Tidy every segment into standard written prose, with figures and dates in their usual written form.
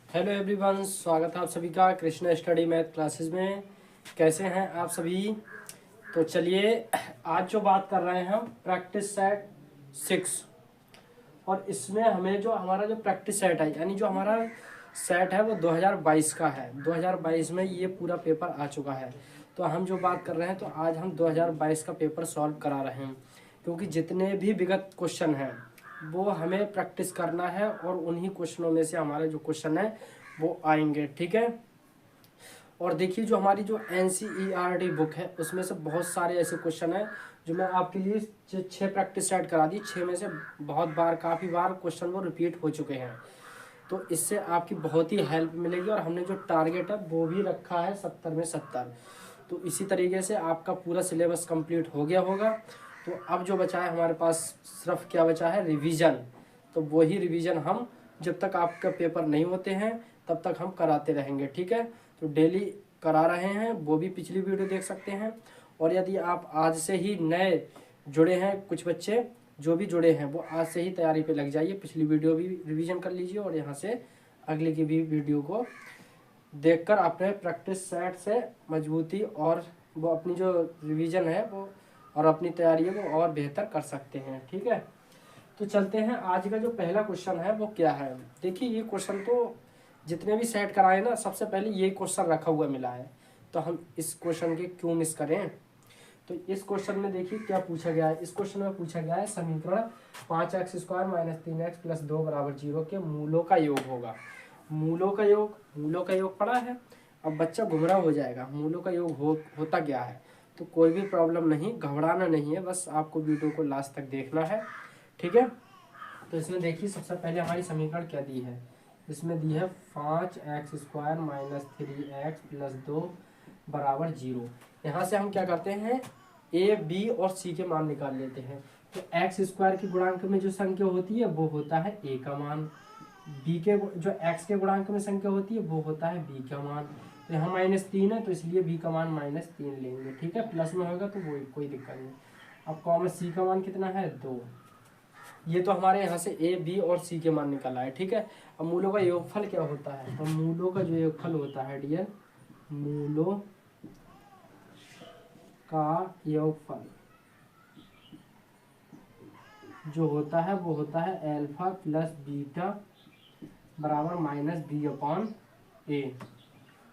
Hello everyone, स्वागत है आप सभी का कृष्णा स्टडी मैथ क्लासेस में। कैसे हैं आप सभी? तो चलिए, आज जो बात कर रहे हैं हम प्रैक्टिस सेट 6। और इसमें हमें जो हमारा जो प्रैक्टिस सेट है, यानी जो हमारा सेट है वो 2022 का है। 2022 में ये पूरा पेपर आ चुका है। तो हम जो बात कर रहे हैं, तो आज हम 2022 का पेपर सॉल्व करा रहे हैं, क्योंकि जितने भी विगत क्वेश्चन हैं वो हमें प्रैक्टिस करना है और उन्हीं क्वेश्चनों में से हमारे जो क्वेश्चन है वो आएंगे। ठीक है। और देखिए, जो हमारी जो NCERT बुक है उसमें से बहुत सारे ऐसे क्वेश्चन हैं जो मैं आपके लिए 6 प्रैक्टिस सेट करा दी। 6 में से बहुत बार, काफ़ी बार क्वेश्चन वो रिपीट हो चुके हैं। तो इससे आपकी बहुत ही हेल्प मिलेगी। और हमने जो टारगेट है वो भी रखा है 70 में 70। तो इसी तरीके से आपका पूरा सिलेबस कंप्लीट हो गया होगा। तो अब जो बचा है हमारे पास, सिर्फ क्या बचा है, रिवीजन। तो वही रिवीजन हम जब तक आपका पेपर नहीं होते हैं तब तक हम कराते रहेंगे। ठीक है। तो डेली करा रहे हैं, वो भी पिछली वीडियो देख सकते हैं। और यदि आप आज से ही नए जुड़े हैं, कुछ बच्चे जो भी जुड़े हैं वो आज से ही तैयारी पे लग जाइए। पिछली वीडियो भी रिवीजन कर लीजिए और यहाँ से अगले की भी वीडियो को देखकर अपने प्रैक्टिस सेट से मजबूती और वो अपनी जो रिवीजन है वो और अपनी तैयारी है वो और बेहतर कर सकते हैं। ठीक है। तो चलते हैं, आज का जो पहला क्वेश्चन है वो क्या है। देखिए, ये क्वेश्चन तो जितने भी सेट कराए ना, सबसे पहले ये क्वेश्चन रखा हुआ मिला है। तो हम इस क्वेश्चन के क्यों मिस करें। तो इस क्वेश्चन में देखिए क्या पूछा गया है। इस क्वेश्चन में पूछा गया है समीकरण 5x² - 3x + 2 = 0 के मूलों का योग होगा। मूलों का योग पड़ा है। अब बच्चा गुमराह हो जाएगा, मूलों का योग होता क्या है। तो कोई भी प्रॉब्लम नहीं, घबराना नहीं है, बस आपको वीडियो को लास्ट तक देखना है। ठीक है। तो इसमें देखिए, सबसे पहले हमारी समीकरण क्या दी है। इसमें दी है 5x² - 3x + 2 = 0। यहाँ से हम क्या करते हैं, ए बी और सी के मान निकाल लेते हैं। तो x² के गुणांक में जो संख्या होती है वो होता है ए का मान, बी के जो x के गुणांक में संख्या होती है वो होता है बी का मान। तो यहाँ -3 है तो इसलिए बी का मान -3 लेंगे। ठीक है। प्लस में होगा तो वो कोई दिक्कत नहीं। अब कॉमन सी का मान कितना है, 2। ये तो हमारे यहाँ से ए बी और सी के मान निकल आए। ठीक है। अब मूलों का योगफल क्या होता है। तो मूलों का जो योगफल होता है डियर, मूलों का योगफल जो होता है वो होता है अल्फा प्लस बीटा बराबर -b/a।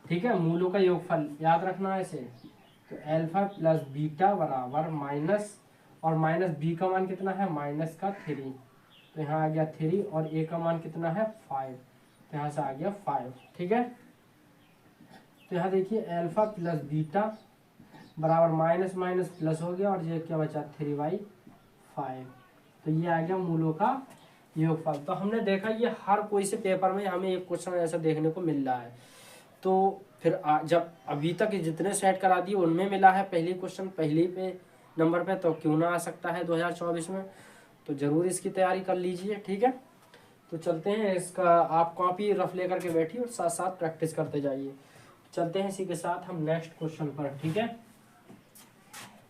ठीक है। मूलों का योगफल याद रखना है इसे। तो अल्फा प्लस बीटा बराबर माइनस, और -b का मान कितना है, -3। तो यहाँ आ गया 3, और a का मान कितना है, 5। तो यहाँ से आ गया 5। ठीक है। तो यहाँ देखिए अल्फा प्लस बीटा बराबर माइनस माइनस प्लस हो गया, और ये क्या बचा, 3/5। तो ये आ गया मूलों का योगफल। तो हमने देखा ये हर कोई से पेपर में हमें एक क्वेश्चन ऐसा देखने को मिल रहा है। तो फिर जब अभी तक जितने सेट करा दिए उनमें मिला है पहली क्वेश्चन पहली पे नंबर पे, तो क्यों ना आ सकता है 2024 में। तो जरूर इसकी तैयारी कर लीजिए। ठीक है। तो चलते हैं, इसका आप कॉपी रफ लेकर के बैठिए और साथ साथ प्रैक्टिस करते जाइए। चलते हैं इसी के साथ हम नेक्स्ट क्वेश्चन पर। ठीक है।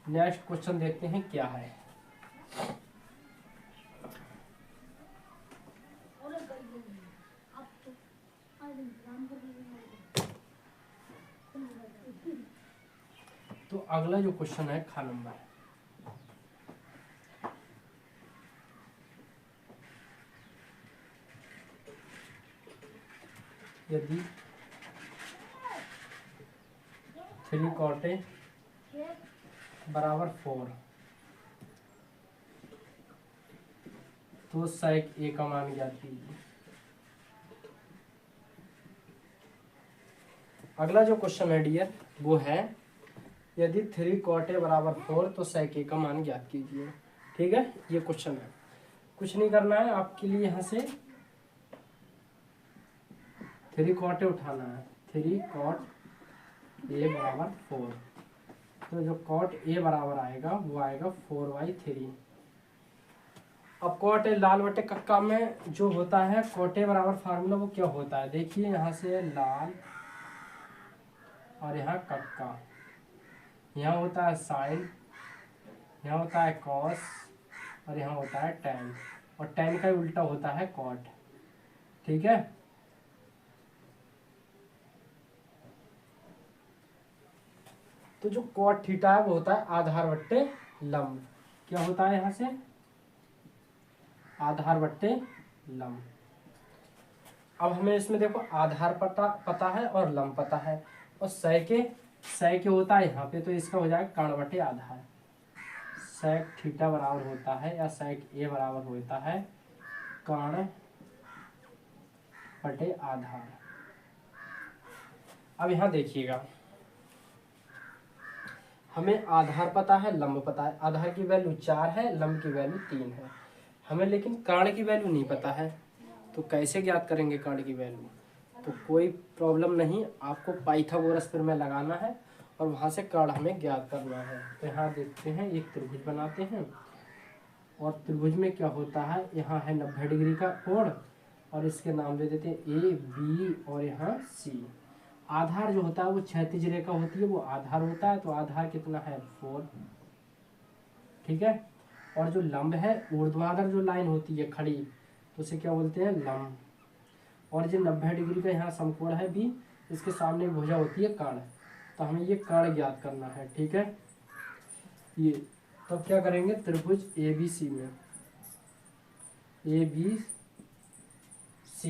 नेक्स्ट क्वेश्चन देखते हैं क्या है। तो अगला जो क्वेश्चन है ख नंबर, यदि 3 कॉटे बराबर 4 तो sec a का मान ज्ञात कीजिए। अगला जो क्वेश्चन है डियर वो है, यदि 3 cot a बराबर 4 तो sec a का मान ज्ञात कीजिए। ठीक है। ये क्वेश्चन है, कुछ नहीं करना है आपके लिए। यहाँ से 3 cot a उठाना है। 3 cot a बराबर 4, तो जो cot a बराबर आएगा वो आएगा 4/3। अब cot a लाल बटे कक्का में जो होता है cot a बराबर फार्मूला वो क्या होता है, देखिए यहाँ से लाल और यहाँ कक्का, यहाँ होता है साइन, यहाँ होता है कॉस, और यहाँ होता है टैन, और टैन का उल्टा होता है कॉट। ठीक है। तो जो cot थीटा है वो होता है आधार बट्टे लंब। क्या होता है यहाँ से? आधार बट्टे लंब। अब हमें इसमें देखो आधार पता है और लंब पता है, और sec होता है यहाँ पे, तो इसका हो जाएगा कर्ण बटे आधार। sec थीटा बराबर होता है या sec a बराबर होता है कर्ण बटे आधार। अब यहाँ देखिएगा, हमें आधार पता है, लंब पता है। आधार की वैल्यू 4 है, लंब की वैल्यू 3 है। हमें लेकिन कर्ण की वैल्यू नहीं पता है, तो कैसे ज्ञात करेंगे कर्ण की वैल्यू? तो कोई प्रॉब्लम नहीं, आपको पाइथागोरस प्रमेय लगाना है और वहाँ से कर्ण हमें ज्ञात करना है। तो यहाँ देखते हैं, एक त्रिभुज बनाते हैं, और त्रिभुज में क्या होता है, यहाँ है 90 डिग्री का कोण, और इसके नाम दे देते हैं ए बी और यहाँ सी। आधार जो होता है वो क्षैतिज रेखा होती है, वो आधार होता है, तो आधार कितना है 4, ठीक है। और जो लंब है, ऊर्ध्वाधर जो लाइन होती है खड़ी, तो उसे क्या बोलते हैं लंब। और जो 90 डिग्री का यहाँ समकोण है बी, इसके सामने भुजा होती है कर्ण, तो हमें ये कर्ण ज्ञात करना है, ठीक है। ये तो क्या करेंगे, त्रिभुज ए बी सी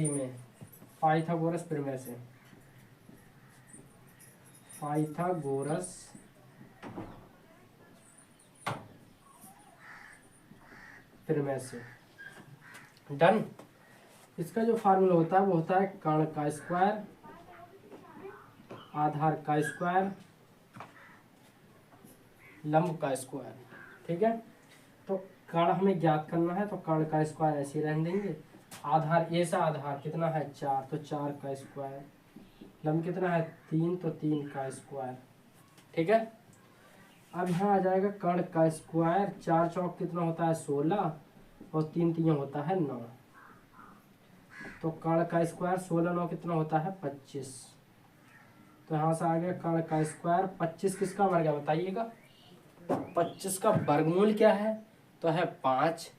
में पाइथागोरस प्रमेय से, पाइथागोरस प्रमेय से डन। इसका जो फार्मूला होता है वो होता है कर्ण का स्क्वायर आधार का स्क्वायर लंब का स्क्वायर, ठीक है। तो कर्ण हमें ज्ञात करना है, तो कर्ण का स्क्वायर ऐसे ही रहने देंगे। आधार ए सा आधार कितना है 4, तो 4 का स्क्वायर। लंब कितना है 3, तो 3 का स्क्वायर, ठीक है। अब यहाँ आ जाएगा कर्ण का स्क्वायर, 4 चौक कितना होता है 16, और 3 3 होता है 9, तो कर्ण का स्क्वायर 16 9 कितना होता है 25। तो यहाँ से आ गया कर्ण का स्क्वायर। 25 किसका वर्ग है बताइएगा? 25 का वर्गमूल क्या है? तो है 5,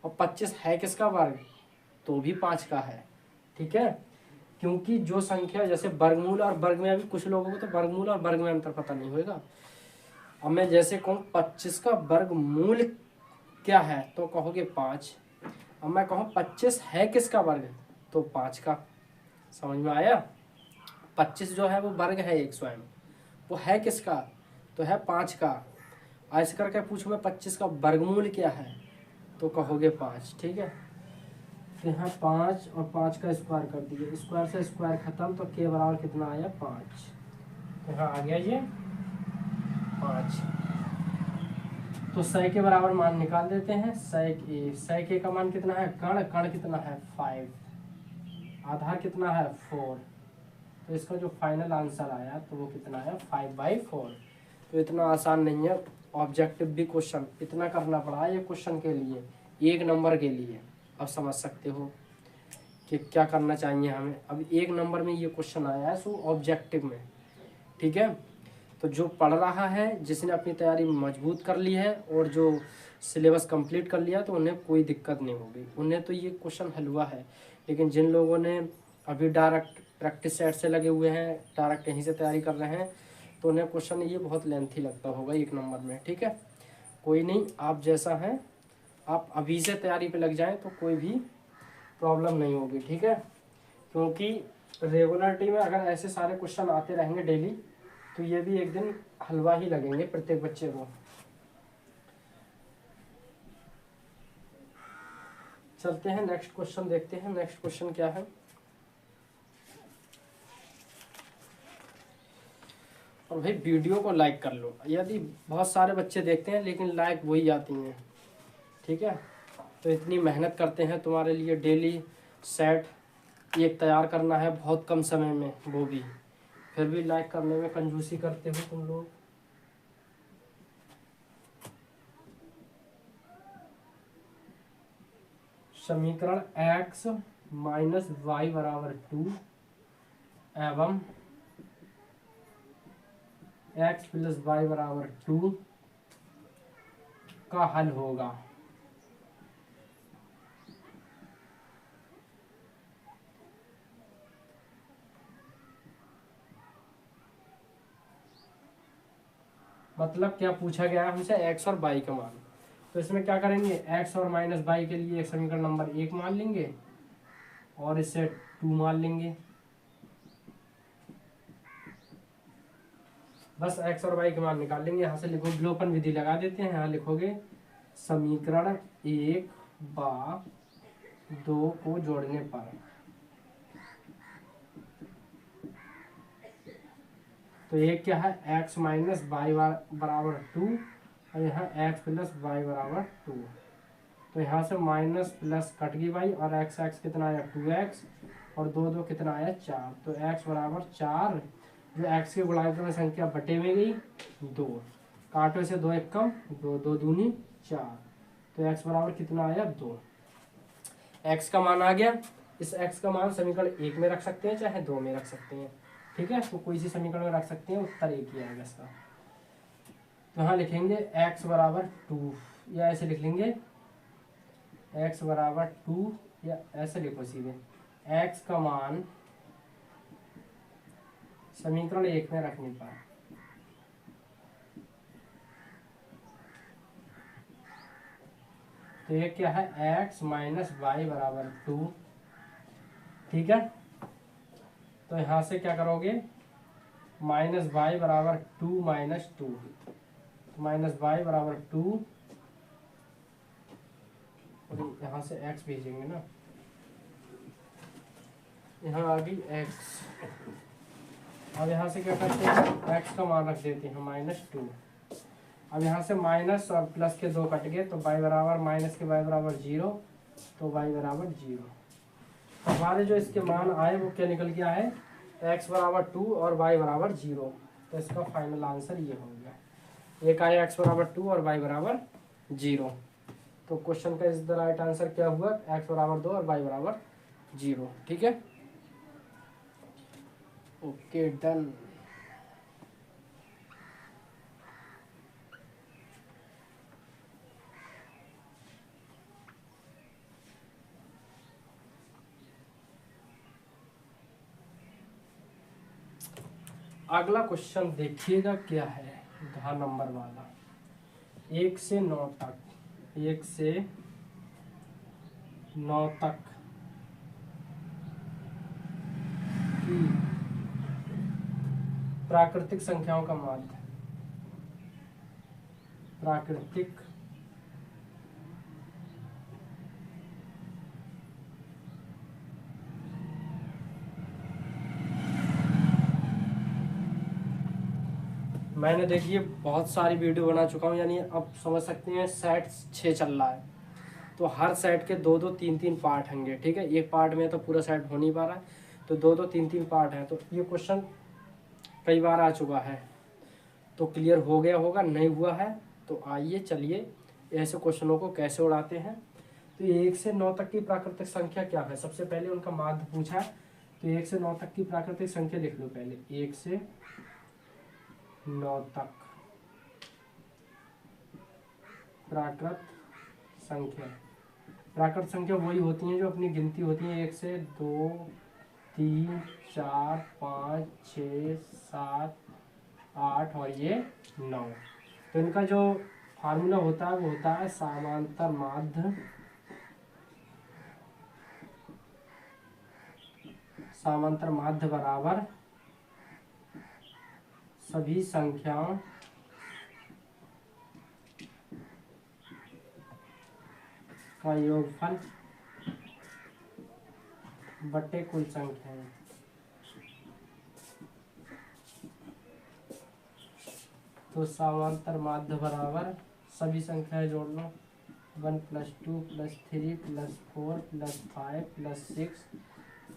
और 25 है किसका वर्ग? तो भी 5 का है, ठीक है। क्योंकि जो संख्या जैसे वर्गमूल और वर्ग में, अभी कुछ लोगों को तो वर्गमूल और वर्ग में अंतर पता नहीं होगा। अब मैं जैसे कहूँ 25 का वर्गमूल क्या है, तो कहोगे 5। अब मैं कहूँ 25 है किसका वर्ग, तो 5 का। समझ में आया? 25 जो है वो वर्ग है एक स्वयं, वो है किसका, तो है 5 का। ऐसे करके पूछो मैं 25 का वर्गमूल क्या है, तो कहोगे 5, ठीक है। तो यहाँ 5 और 5 का स्क्वायर कर दिए, स्क्वायर से स्क्वायर खत्म, तो के बराबर कितना आया 5। तो यहाँ आ गया ये 5। तो सै के बराबर मान निकाल देते हैं। sec a का मान कितना है, कर्ण कितना है 5, आधार कितना है 4, तो इसका जो फाइनल आंसर आया तो वो कितना है 5/4। तो इतना आसान नहीं है, ऑब्जेक्टिव भी क्वेश्चन इतना करना पड़ा है ये क्वेश्चन के लिए, 1 नंबर के लिए। अब समझ सकते हो कि क्या करना चाहिए हमें। अब 1 नंबर में ये क्वेश्चन आया है, सो ऑब्जेक्टिव में, ठीक है। तो जो पढ़ रहा है, जिसने अपनी तैयारी मजबूत कर ली है और जो सिलेबस कंप्लीट कर लिया, तो उन्हें कोई दिक्कत नहीं होगी, उन्हें तो ये क्वेश्चन हल हुआ है। लेकिन जिन लोगों ने अभी डायरेक्ट प्रैक्टिस सेट से लगे हुए हैं, डायरेक्ट यहीं से तैयारी कर रहे हैं, तो उन्हें क्वेश्चन ये बहुत लेंथी लगता होगा 1 नंबर में, ठीक है। कोई नहीं, आप जैसा है आप अभी से तैयारी पे लग जाएं तो कोई भी प्रॉब्लम नहीं होगी, ठीक है। क्योंकि रेगुलरिटी में अगर ऐसे सारे क्वेश्चन आते रहेंगे डेली, तो ये भी एक दिन हलवा ही लगेंगे प्रत्येक बच्चे को। चलते हैं नेक्स्ट क्वेश्चन देखते हैं। नेक्स्ट क्वेश्चन क्या है, और भाई वीडियो को लाइक कर लो। यदि बहुत सारे बच्चे देखते हैं लेकिन लाइक वही आती हैं, ठीक है। तो इतनी मेहनत करते हैं तुम्हारे लिए, डेली सेट एक तैयार करना है बहुत कम समय में, वो भी फिर भी लाइक करने में कंजूसी करते हो तुम लोग। समीकरण x माइनस वाई बराबर 2 एवं x प्लस वाई बराबर 2 का हल होगा। मतलब क्या पूछा गया है हमसे, एक्स और वाई का मान। तो इसमें क्या करेंगे, एक्स और माइनस वाई के लिए एक समीकरण नंबर 1 मान लेंगे और इसे 2 मान लेंगे। बस एक्स और वाई के मान निकाल लेंगे। यहाँ से लिखो, विलोपन विधि लगा देते हैं। यहाँ लिखोगे समीकरण 1 व 2 को जोड़ने पर, तो ये क्या है, x माइनस वाई बराबर 2 और यहाँ x प्लस वाई बराबर 2। तो यहाँ से माइनस प्लस कट गई वाई और x कितना आया 2x और 2 2 कितना आया 4। तो x बराबर 4, जो x के गुणांक में संख्या बटे में गई 2, काटो से 2 एक कम 2, 2 दूनी 4, तो x बराबर कितना आया 2। x का मान आ गया। इस x का मान समीकरण 1 में रख सकते हैं चाहे 2 में रख सकते हैं, ठीक है। तो कोई सी समीकरण में रख सकते हैं, उत्तर एक ही आएगा इसका। तो यहाँ लिखेंगे x बराबर 2, या ऐसे लिख लेंगे x बराबर 2, या ऐसे लिखो सीधे, x का मान समीकरण 1 में रखने पर तो ये क्या है, x माइनस वाई बराबर 2, ठीक है। तो यहाँ से क्या करोगे, माइनस वाई बराबर 2 माइनस 2, तो माइनस वाई बराबर 2 और यहाँ से x भेजेंगे ना, यहाँ आ गई x। अब यहाँ से क्या करते हैं, x का मान रख देते हैं -2। अब यहाँ से माइनस और प्लस के 2 कट गए, तो y बराबर माइनस के y बराबर 0, तो y बराबर 0। हमारे जो इसके मान आए वो क्या निकल के आए, x बराबर 2 और y बराबर 0। तो इसका फाइनल आंसर ये हो गया, एक आया x बराबर 2 और y बराबर 0। तो क्वेश्चन का इस द राइट आंसर क्या हुआ, x बराबर 2 और y बराबर 0, ठीक है। Okay done. अगला क्वेश्चन देखिएगा क्या है, 10 नंबर वाला, 1 से 9 तक, 1 से 9 तक की प्राकृतिक संख्याओं का माध्य, प्राकृतिक मैंने देखिए बहुत सारी वीडियो बना चुका हूँ, यानी अब समझ सकते हैं सेट 6 चल रहा है, तो हर सेट के 2-2 3-3 पार्ट होंगे, ठीक है। एक पार्ट में तो पूरा सेट हो नहीं पा रहा है, तो 2-2 3-3 पार्ट हैं। तो ये क्वेश्चन कई बार आ चुका है, तो क्लियर हो गया होगा, नहीं हुआ है तो आइए चलिए ऐसे क्वेश्चनों को कैसे उड़ाते हैं। तो 1 से 9 तक की प्राकृतिक संख्या क्या है, सबसे पहले उनका माध्य पूछा, तो 1 से 9 तक की प्राकृतिक संख्या लिख लो पहले, 1 से 9 तक प्राकृत संख्या। प्राकृत संख्या वही होती हैं जो अपनी गिनती होती है, 1 से 2 3 4 5 6 7 8 और ये 9। तो इनका जो फार्मूला होता है वो होता है समांतर माध्य, समांतर माध्य बराबर सभी संख्याओं का योगफल बटे कुल संख्याएं। तो समांतर माध्य बराबर सभी संख्याएं जोड़ लो, 1 + 2 + 3 + 4 + 5 + 6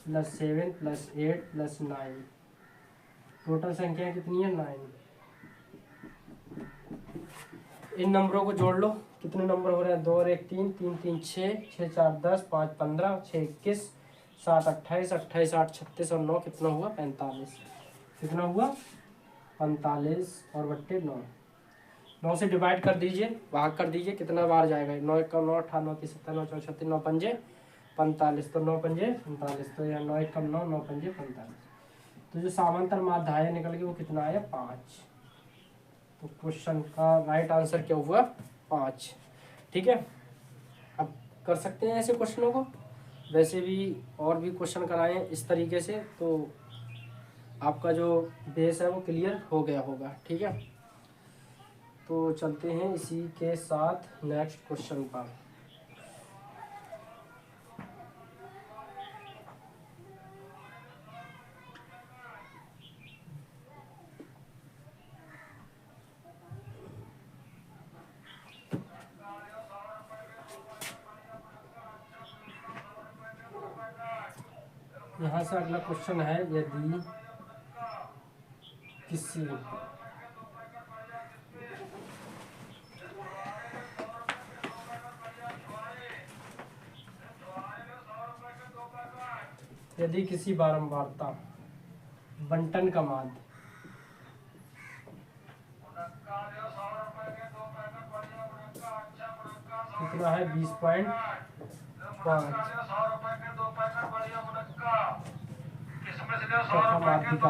+ 7 + 8 + 9। टोटल संख्याएं कितनी है, 9। इन नंबरों को जोड़ लो, कितने नंबर हो रहे हैं, 2 और 1 3, 3 3 6, 6 4 10, 5 15, 6 21, 7 28, 28 8 36 और 9 कितना हुआ, 45। कितना हुआ, 45 और बट्टे 9। 9 से डिवाइड कर दीजिए, भाग कर दीजिए, कितना बार जाएगा, 9 1 9 18 9 3 17 9 4 36 9 पंजे 45, तो 9 पंजे 45, तो यहाँ 9 1 9 9 पंजे 45। तो जो समांतर माध्य आया निकल के वो कितना आया, 5। तो क्वेश्चन का राइट आंसर क्या हुआ? 5। ठीक है, अब कर सकते हैं ऐसे क्वेश्चनों को, वैसे भी और भी क्वेश्चन कराएं इस तरीके से, तो आपका जो बेस है वो क्लियर हो गया होगा। ठीक है, तो चलते हैं इसी के साथ नेक्स्ट क्वेश्चन पर। यहाँ से अगला क्वेश्चन है, यदि किसी बारंबारता बंटन का माध्य कितना है? 20.5 तथा माध्यिका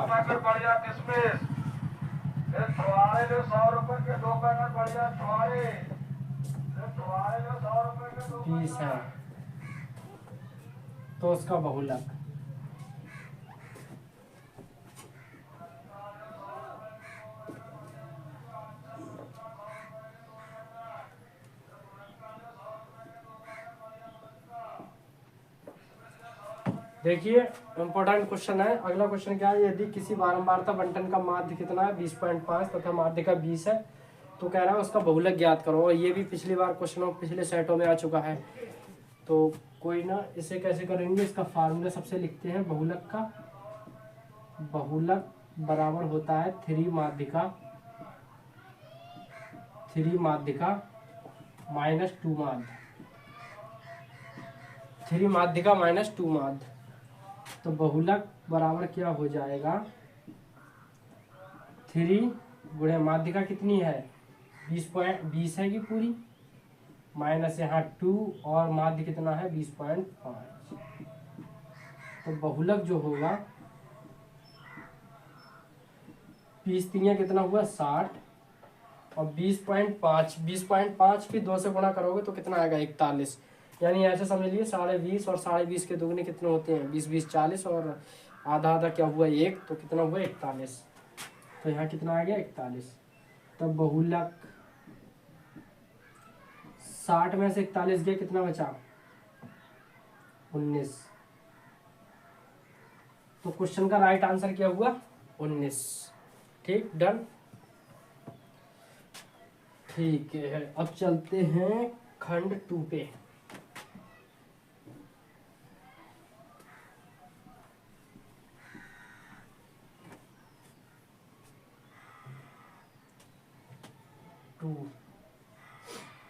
बीस है, तो उसका बहुलक देखिए इम्पोर्टेंट क्वेश्चन है। अगला क्वेश्चन क्या है? यदि किसी बारंबारता बंटन का माध्य कितना है? 20.5 तथा माध्य का 20 है, तो कह रहा है उसका बहुलक ज्ञात करो। और ये भी पिछली बार क्वेश्चनों पिछले सेटों में आ चुका है, तो कोई ना, इसे कैसे करेंगे? इसका फार्मूला सबसे लिखते हैं बहुलक का। बहुलक बराबर होता है 3 माध्यिका माइनस 2 माध्य, 3 माध्यिका माइनस 2 माध्य। तो बहुलक बराबर क्या हो जाएगा? 3 गुणे माध्यिका कितनी है? 20 है कि पूरी, माइनस यहाँ 2 और माध्य कितना है? 20.5। तो बहुलक जो होगा 20 कितना हुआ? 60, और 20.5 की 2 से गुणा करोगे तो कितना आएगा? 41। यानी ऐसे समझ लिए 20.5 और 20.5 के दुगने कितने होते हैं? 20 40, और आधा आधा क्या हुआ? 1, तो कितना हुआ? 41। तो यहाँ कितना आ गया? 41। तो बहुलक 60 में से 41 गया, कितना बचा? 19। तो क्वेश्चन का राइट आंसर क्या हुआ? 19। ठीक, डन। ठीक है, अब चलते हैं खंड 2 पे।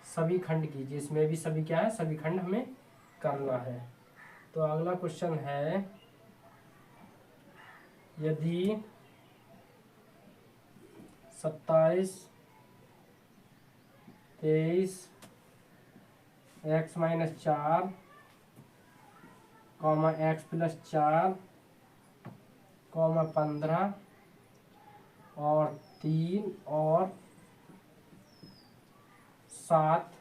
सभी खंड कीजिए, इसमें भी सभी क्या है? सभी खंड हमें करना है। तो अगला क्वेश्चन है, यदि 27, 23 x-4 x+4 15 और 3 और 7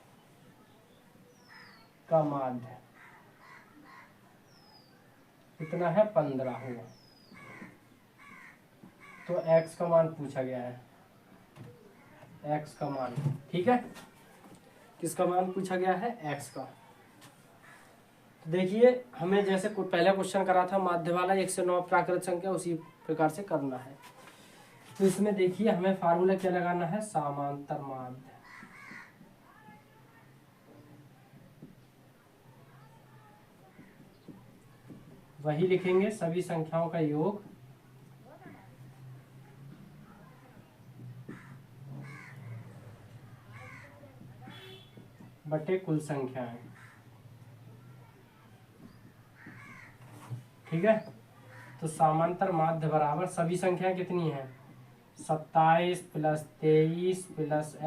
का माध्य कितना है? 15 हुआ। तो x का मान पूछा गया है, x का मान। ठीक है, किसका मान पूछा गया है? x का। तो देखिए हमें जैसे पहला क्वेश्चन करा था माध्य वाला 1 से 9 प्राकृत संख्या, उसी प्रकार से करना है। तो इसमें देखिए हमें फार्मूला क्या लगाना है? समांतर माध्य। वही लिखेंगे, सभी संख्याओं का योग बटे कुल संख्याएं। ठीक है, तो समांतर माध्य बराबर सभी संख्याएं कितनी हैं? 27 + 23 +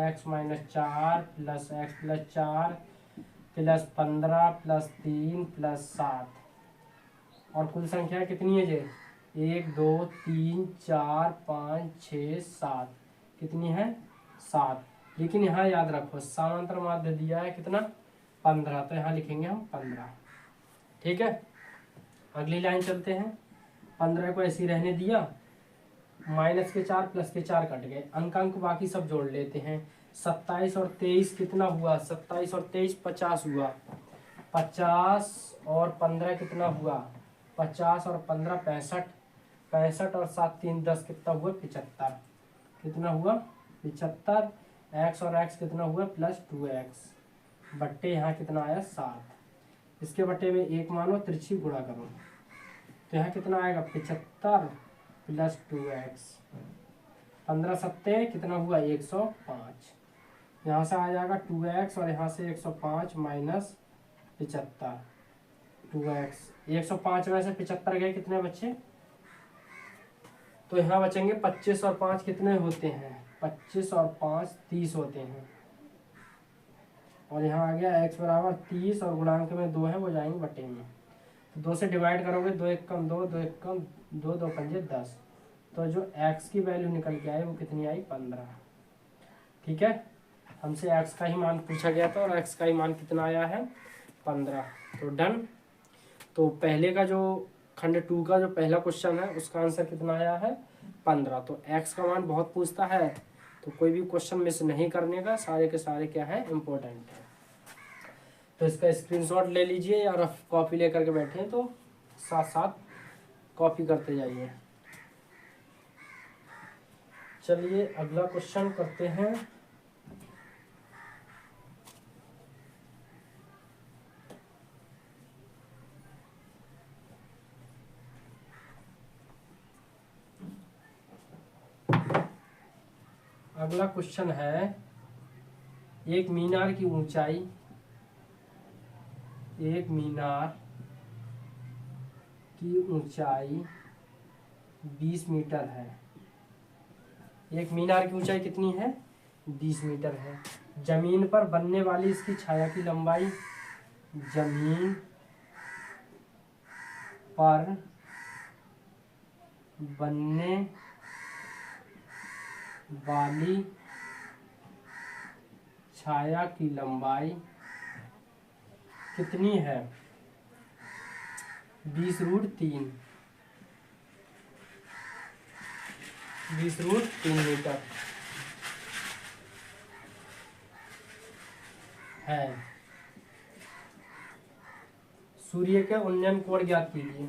x-4 + x+4 + 15 + 3 + 7, और कुल संख्या कितनी है जे? 1 2 3 4 5 6 7, कितनी है? 7, लेकिन यहाँ याद रखो समांतर माध्य दिया है कितना 15, तो यहाँ लिखेंगे हम 15। ठीक है, अगली लाइन चलते हैं। 15 को ऐसे ही रहने दिया, माइनस के 4 प्लस के 4 कट गए, अंक बाकी सब जोड़ लेते हैं। 27 और 23 कितना हुआ, 27 और 23 50 हुआ, 50 और 15 कितना हुआ, 50 और 15 65, 65 और 7 3 10 कितना हुआ 75, कितना हुआ 75। x और x कितना हुआ प्लस 2x, बट्टे यहाँ कितना आया 7, इसके बट्टे में 1 मानो, तिरछी गुणा करो, तो यहाँ कितना आएगा 75 प्लस 2x, 15 सत्ते कितना हुआ 105, यहाँ से आ जाएगा 2x और यहाँ से 105 माइनस 75, 2x 105 में से 75 गए, कितने बच्चे, तो यहाँ बचेंगे 25 और 5 कितने होते हैं, 25 और 5 30 होते हैं, और यहाँ आ गया x बराबर 30 और गुणांक में 2 है वो जाएंगे बटे में, तो 2 से डिवाइड करोगे 2 1 कम 2, 2 1 कम 2, 2 पंजे 10, तो जो x की वैल्यू निकल के आई वो कितनी आई 15। ठीक है, हमसे x का ही मान पूछा गया था और x का ही मान कितना आया है 15, तो डन। तो पहले का जो खंड 2 का जो पहला क्वेश्चन है उसका आंसर कितना आया है 15। तो x का मान बहुत पूछता है, तो कोई भी क्वेश्चन मिस नहीं करने का, सारे के सारे क्या है इम्पोर्टेंट है। तो इसका स्क्रीनशॉट ले लीजिए या रफ कॉपी लेकर के बैठे तो साथ साथ कॉपी करते जाइए। चलिए अगला क्वेश्चन करते हैं। अगला क्वेश्चन है, एक मीनार की ऊंचाई, एक मीनार की ऊंचाई 20 मीटर है। एक मीनार की ऊंचाई कितनी है 20 मीटर है। जमीन पर बनने वाली इसकी छाया की लंबाई, जमीन पर बनने वाली छाया की लंबाई कितनी है 20√3, 20√3 मीटर है। सूर्य के उन्नयन कोण ज्ञात कीजिए।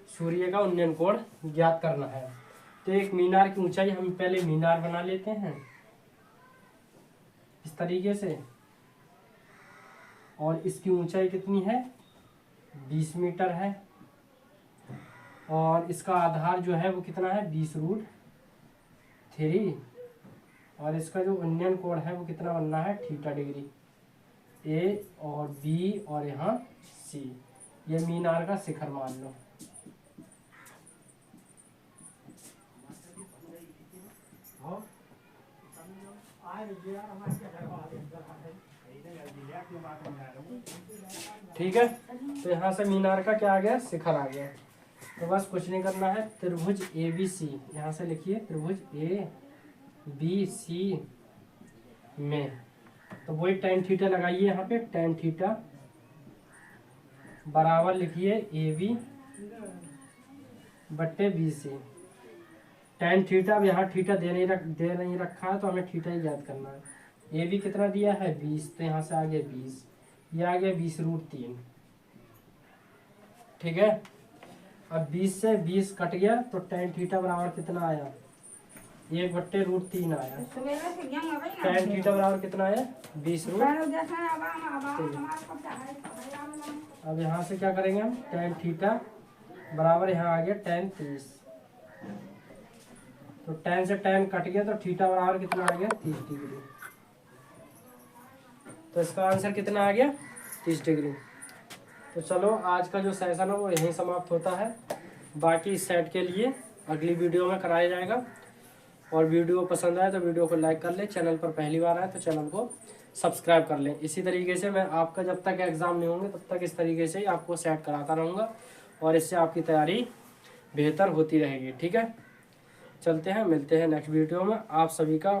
सूर्य का उन्नयन कोण ज्ञात करना है। तो एक मीनार की ऊंचाई, हम पहले मीनार बना लेते हैं इस तरीके से, और इसकी ऊंचाई कितनी है 20 मीटर है, और इसका आधार जो है वो कितना है 20√3, और इसका जो उन्नयन कोण है वो कितना बनना है θ डिग्री, A और B और यहाँ C। ये मीनार का शिखर मान लो। ठीक है, तो यहाँ से मीनार का क्या आ गया शिखर आ गया। तो बस कुछ नहीं करना है, त्रिभुज ABC, यहाँ से लिखिए त्रिभुज ABC में, तो वही tan थीटा लगाइए यहाँ पे, tan थीटा बराबर लिखिए AB बट्टे BC। tan थीटा, अब यहाँ थीटा दे नहीं रखा है तो हमें थीटा ही याद करना है। AB कितना दिया है 20, तो यहाँ से आ गया 20, ये आ गया 20√3। ठीक है, अब 20 से 20 कट गया तो tan थीटा बराबर कितना आया 1/√3 आया। tan थीटा बराबर कितना आया 20√3। अब यहाँ से क्या करेंगे हम, tan थीटा बराबर यहाँ आ गया tan 30, तो tan से tan कट गया तो थीटा बराबर कितना आ गया 30 डिग्री। तो इसका आंसर कितना आ गया 30 डिग्री। तो चलो आज का जो सेशन है वो यहीं समाप्त होता है, बाकी इस सेट के लिए अगली वीडियो में कराया जाएगा। और वीडियो पसंद आए तो वीडियो को लाइक कर ले, चैनल पर पहली बार आए तो चैनल को सब्सक्राइब कर लें। इसी तरीके से मैं आपका जब तक एग्ज़ाम नहीं होंगे तब तक इस तरीके से ही आपको सेट कराता रहूँगा और इससे आपकी तैयारी बेहतर होती रहेगी। ठीक है, चलते हैं, मिलते हैं नेक्स्ट वीडियो में। आप सभी का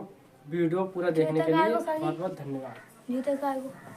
वीडियो पूरा देखने के लिए बहुत बहुत धन्यवाद।